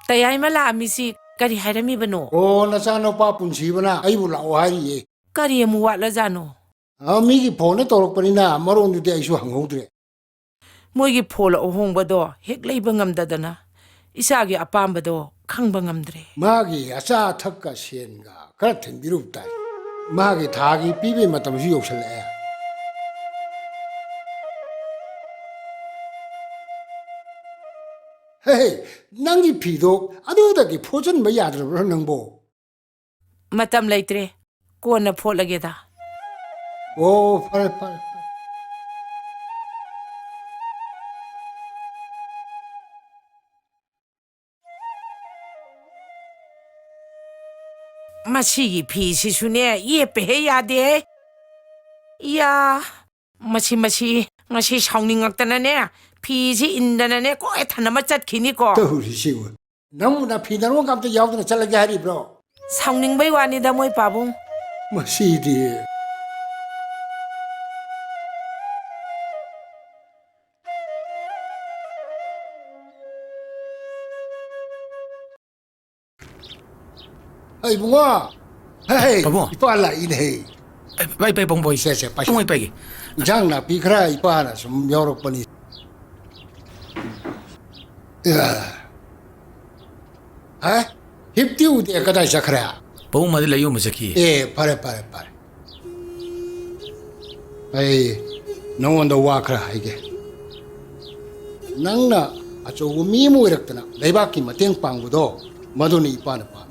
Tayay malamisi kari harami bano. Oh, nasano pa punsi bana ay bula wahari. Kari mo wala jano. Migi phone torok panina maron dute ay su hanghodre. Moigi phola ohong bado hek leiba ngamdadana. Isagi apambado khangba ngamdre. Magi asa thakka senga kara thendirup tai. Magi thagi pibe matam su yoksale. Hey, nangi pido adudagi phojan ba yadra nangbo. Matam leitre kona phola geda. Oh, pare. Masigi pi si sune ye pehe yade. Ya, masi ngasi sauningakdana ne. Pi si indana ne ko ethanama chatkini ko. Tawri siwa. Namuna pinaro kamta yawdana chalage hari bro. Sauningbay wani da moy pabong. Masidi. Hey, bunga. Hey, Pabong. ipala ini. Bay bong boy. Se pa. Tungoy pagi. Jang na pikra ipala sum yorok pani. Ha? Hiptiu de kada sakra. Pabong madila yo masaki. Pare. Hey, no wonder wakra haige. Nangna acho mi mu irakna. Leibaki mateng pangbudo maduni ipana pa.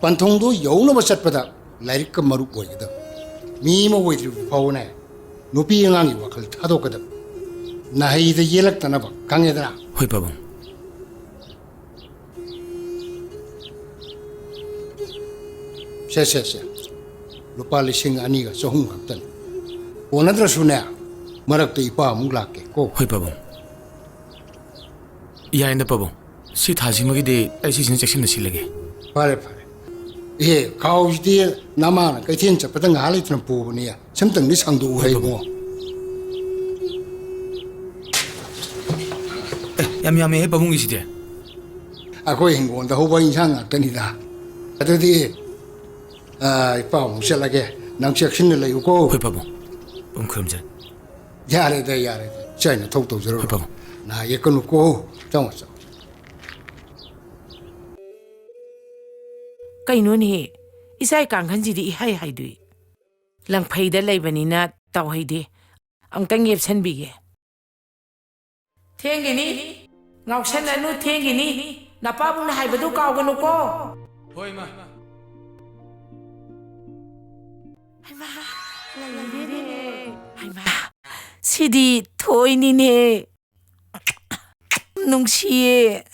Pantongdo yau na masat pada lairik ka maru boy kada. Mi mo boy tri pauna. Nupi ngangi wakal thado kada. Nahi de yelak tanaba kangedra. Hoy pabong. Se. Lupa lising ani ka sohung kaptan. Onadra sunya marak te ipa mung lake ko. Hoy pabong. Yain da pabong. Si thaji magi de ai si sin section na silage. Pare. Kau dia nama na kaitin cha patang hali tram pu ni ya. Samtang ni sangdu hai mo. Yam he pabong isi de. Ako hingon da hoba insang akani da. Atudi ipa mung selage nang section le ko. Hoy pabong. Pabong khamja. Yare da. China thok to zero. Hoy pabong. Na ye kanu ko. Chong sa. Kaino ni isay kangkhan jidi ihay haydui. Lang payda laybani na tau hayde. Ang tangip san bige. Tengini. Ngawsan anu tengini. Napabong na haybadu kaugano ko. Hoy ma. Ay ma. Sidi toy ni ne. Nungsiye.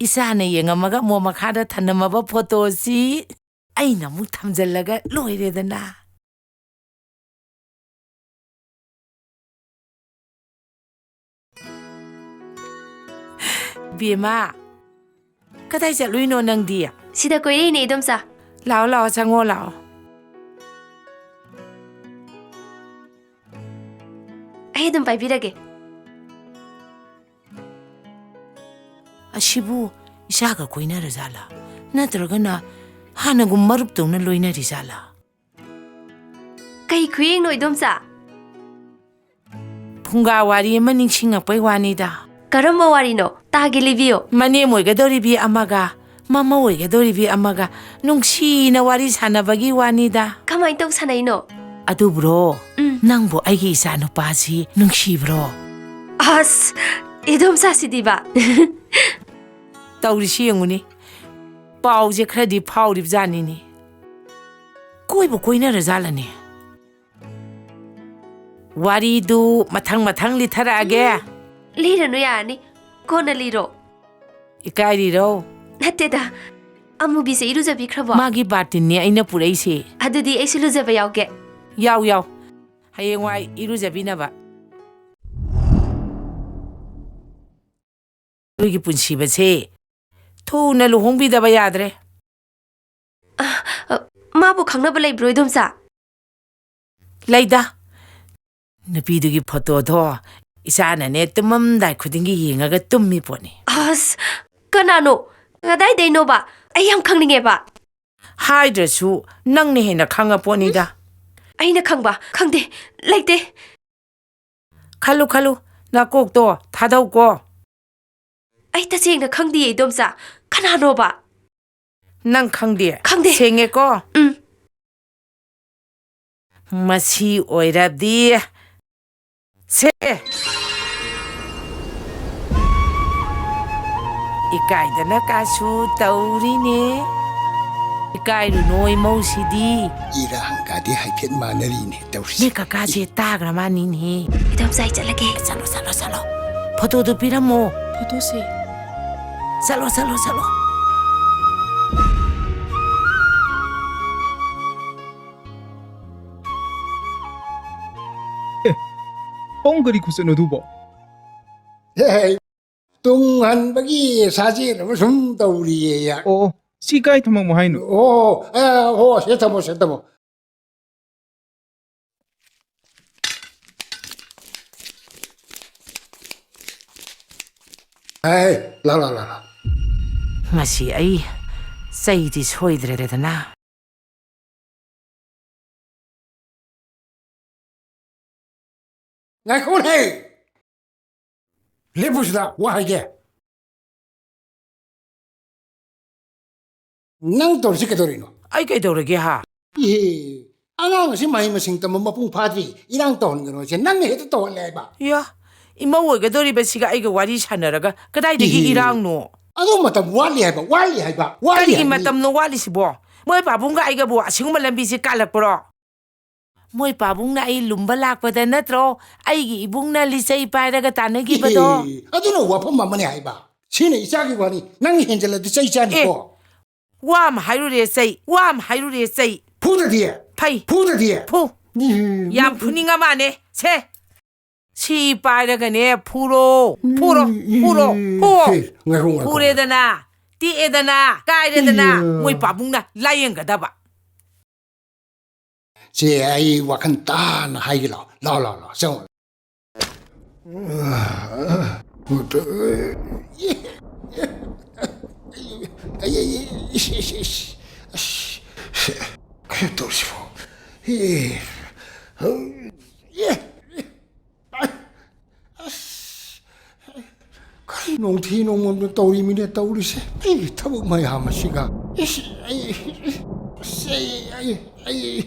Isa na yengamaga mo makada tanamaba photo si ay namu thamjallaga loiredana. Bima. Kadai chatluino nang dia. Sida koirei ne idomsa. Lao chango lao. Ai dum paibirage. Ashibu isaga koina razala. Natragana hanagum marup tawna loina rizala. Kai khuyeng no idomsa. Phunga wari ama ningsingakpai wanida. Karamba wari no tagi libio. Mane moigadoribi amaga mama oigadoribi amaga nungsi na wari sanabagi wanida. Kamai tau sanai no. Adu bro, nangbo aigi isa no pasi nungsi bro. As idomsa sidiba. Taurisi yenguni. Pauze khradi phaurib jani ni. Koibo koina razala ni. Wari du mathang litharage. Lira no yani. Kona liro. Ikairi ro. Nateda. Amu bise iruja bikrabo. Magi batin ni aina puraisi. Adudi ai siluja ba yauge. Yaw. Hayengwai iruja binaba. Loigi punsi base. Thuna luhongbidaba yadre. Mabu khangnaba leibro idomsa. Laida. Nupidugi photo tho. Isana ne tumamdai khudingi yengaga tummi poni. As Kanano? Kadaydaynobba? Ay yam khangningeba. Haid꯭ꯔꯁꯨ ꯅꯪꯅ ꯍꯦꯟꯅ ꯈꯪꯉꯄꯣꯠꯅꯤꯗ Aina khangba, khangde, laite. ꯈꯜꯂꯨ ꯈꯜꯂꯨ ꯅꯀꯣꯛꯇꯣ ꯊꯥꯗꯧꯀꯣ Ay tasengna khangdi idomsa. Kananoba? ꯅꯪ ꯈꯪꯗꯦ ꯈꯪꯗꯦ. ꯁꯦꯡꯉꯦꯀꯣ ꯎꯝ. ꯃꯁꯤ ꯑꯣꯏꯔꯗꯤ ꯁꯦ ꯏꯀꯥꯏꯗꯅ ꯀꯥꯁꯨ ꯇꯧꯔꯤꯅꯦ ꯏꯀꯥꯏꯔꯨꯅꯣ ꯏꯃꯧꯁꯤꯗꯤ Erangda haifet manarine tawsi. ꯅꯣꯏ ꯀꯀꯥꯁꯦ ꯇꯥꯈ꯭ꯔ ꯃꯥꯅꯤꯅꯦ Idomsa ay chalage. ꯆꯠꯂꯣ ꯆꯠꯂꯣ ꯆꯠꯂꯣ ꯐꯣꯇꯣꯗꯨ ꯄꯤꯔꯝꯃꯣ 포도씨. ꯆꯠꯂꯣ ꯆꯠꯂꯣ ꯆꯠꯂꯣ 뻥그리 구스노 두보. Hey, tung bagi saji nama sum tawri ya. 어, 시가이 토막 뭐 하이노. Oh, setamo setamo. Hey, la. ꯉꯁꯤ ꯑꯩ ꯆꯩꯗꯤ ꯁꯣꯏꯗ꯭ꯔꯦꯗꯅ Ngai khôn hey. Lepusda wahage. Nang torsi kedorino. ꯑꯩ ꯀꯩꯗꯧꯔꯒꯦ ꯍꯥ Angang si mai masing tamo mapung phadri irang ton gano se nang he to le ba. 야 이모 ꯑꯣꯏꯒꯗꯧꯔꯤꯕꯁꯤꯒ ꯑꯩꯒ ꯋꯥꯔꯤ ꯁꯥꯟꯅꯔꯒ ꯀꯗꯥꯏꯗꯒꯤ ꯏꯔꯥꯡꯅꯣ Ado matam wali hai ba. ꯀꯔꯤꯒꯤ ꯃꯇꯝꯅꯣ ꯋꯥꯠꯂꯤꯁꯤꯕꯣ ꯃꯣꯏ ꯄꯥꯕꯨꯡꯒ ꯑꯩꯒꯕꯨ ꯑꯁꯤꯒꯨꯝꯕ ꯂꯝꯕꯤꯁꯦ ꯀꯥꯜꯂꯛꯄ꯭ꯔꯣ ꯃꯣꯏ ꯄꯥꯕꯨꯡꯅ ꯑꯩ ꯂꯨꯝꯕ ꯂꯥꯛꯄꯗ ꯅꯠꯇ꯭ꯔꯣ ꯑꯩꯒꯤ ꯏꯕꯨꯡꯅ ꯂꯤꯆꯩ ꯄꯥꯏꯔꯒ ꯇꯥꯟꯅꯈꯤꯕꯗꯣ Aduna wafam amane hai ba. Sine isagi wani nang henjala di chai chani ko. ꯋꯥ ꯑꯃ ꯍꯥꯏꯔꯨꯔꯦ ꯆꯩ ꯋꯥ ꯑꯃ ꯍꯥꯏꯔꯨꯔꯦ ꯆꯩ Phuda diye. ꯐꯩ Phuda diye. ꯐꯨ ꯌꯥꯝ ꯐꯨꯅꯤꯡꯉ ꯃꯥꯅꯦ ꯁꯦ ꯁꯤ ꯄꯥꯏꯔꯒꯅꯦ ꯐꯨꯔꯣ ꯐꯨꯔꯣ ꯐꯨꯔꯣ ꯐꯨꯔꯦꯗꯅ ꯇꯦꯛꯑꯦꯗꯅ ꯀꯥꯏꯔꯦꯗꯅ ꯃꯣꯏ ꯄꯥꯕꯨꯡꯅ ꯂꯥꯌꯦꯡꯒꯗꯕ Se ai wakan ta na hai la. La. Sang. Ai torsi fo. Nong thi nong mon tawri mi ne tawri se. Thabuk mai ha ma siga. Ai.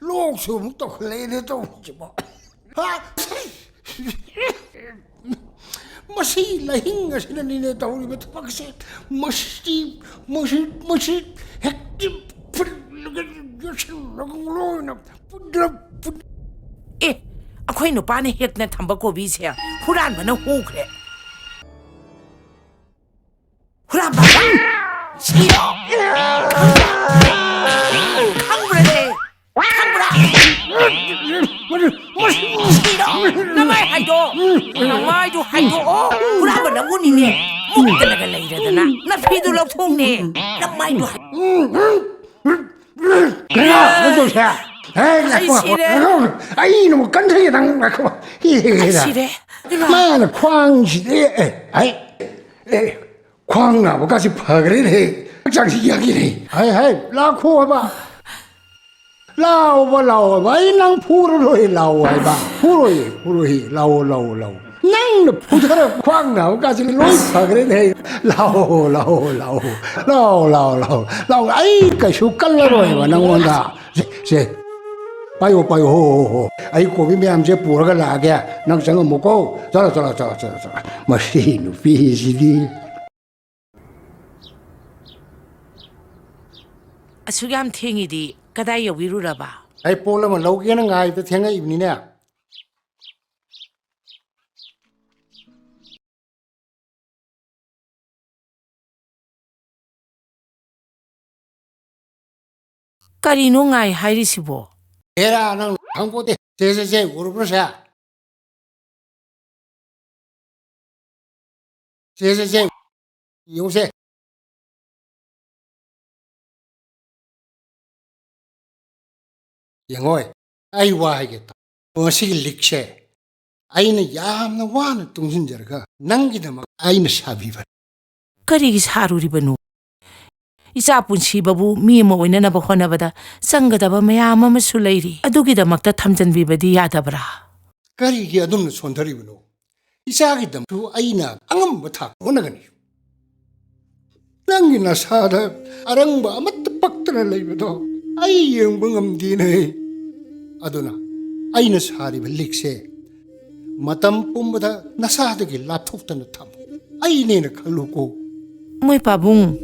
Lok sum to le ne to chibo. Masi lahing asina ni ne tawri me thapak se. Masi hekti ꯑꯦ ꯑꯩꯈꯣꯏ ꯅꯨꯄꯥꯅ ꯍꯦꯛꯅ ꯊꯝꯕ ꯀꯣꯕꯤꯁꯦ ꯍꯨꯔꯥꯟꯕꯅ ꯍꯨꯈ꯭ꯔꯦ ꯍꯨꯔꯥꯟꯕ ꯁꯤꯔꯣ ꯈꯪꯕ꯭ꯔꯅꯦ ꯈꯪꯕ꯭ꯔꯥ ꯁꯤꯔꯣ ꯅꯃꯥꯏ ꯅꯃꯥꯏꯗꯣ ꯍꯥꯏꯗꯣꯛꯑꯣ ꯍꯨꯔꯥꯟꯕ ꯅꯪꯕꯨꯅꯤꯅꯦ ꯃꯨꯛꯇꯅꯒ ꯂꯩꯔꯗꯅ ꯅꯐꯤꯗꯨ ꯂꯧꯊꯣꯛꯅꯦ ꯅꯃꯥꯏꯗꯣ Ai no kan thai dang na ko. 시래 Man kwang si de. Ai. Kwang na ba ka si phagre de. Chang si ya ki de. Hai la kho ba. Lao ba ai nang phu ro lao ai ba. Phu ro lao. Nang no phu thara kwang na ba ka si loi phagre de. Lao ai ka su kal ro ba nang on da. Se Payo ho. Ai ko bi meam je pura la ga nang sang mo ko. Chala. Machine fi si di. ꯑꯁꯨꯛ ꯌꯥꯝ ꯊꯦꯡꯉꯤꯗꯤ ꯀꯗꯥꯏ ꯌꯧꯕꯤꯔꯨꯔꯕ Ai pola ma lo ge na ngai ta thenga ibni ne. ꯀꯔꯤꯅꯣ ꯉꯥꯏ ꯍꯥꯏꯔꯤꯁꯤꯕꯣ Era nang hang po de. Se uru pro sa. Se Yo se. ꯌꯦꯡꯉꯣꯏ ꯑꯩ ꯋꯥ ꯍꯥꯏꯒꯦ ꯃꯁꯤꯒꯤ ꯂꯤꯛꯁꯦ ꯑꯩꯅ ꯌꯥꯝꯅ ꯋꯥꯅ ꯇꯨꯡꯁꯤꯟꯖꯔꯒ ꯅꯪꯒꯤꯗꯃꯛ ꯑꯩꯅ ꯁꯥꯕꯤꯕꯅꯤ ꯀꯔꯤꯒꯤ ꯁꯥꯔꯨꯔꯤꯕꯅꯣ ꯏꯆꯥ ꯄꯨꯟꯁꯤꯕꯕꯨ ꯃꯤ ꯑꯃ ꯑꯣꯏꯅꯅꯕ ꯍꯣꯠꯅꯕꯗ ꯆꯪꯒꯗꯕ ꯃꯌꯥꯝ ꯑꯃꯁꯨ ꯂꯩꯔꯤ ꯑꯗꯨꯒꯤꯗꯃꯛꯇ ꯊꯝꯖꯟꯕꯤꯕꯗꯤ ꯌꯥꯗꯕ꯭ꯔꯥ ꯀꯔꯤꯒꯤ ꯑꯗꯨꯝꯅ ꯁꯣꯟꯊꯔꯤꯕꯅꯣ 이자기담도 아이나 앙엄 탁 오나가니 낭이나 사다 아랑바 아마트 빡드나 레이버도 아이 영봉엄디네 아도나 아이나 사리 벨릭세 마담 뿜보다 나사하게 라톡다는 탐 아이네나 칼로고 ꯃꯣꯏ ꯄꯥꯕꯨꯡ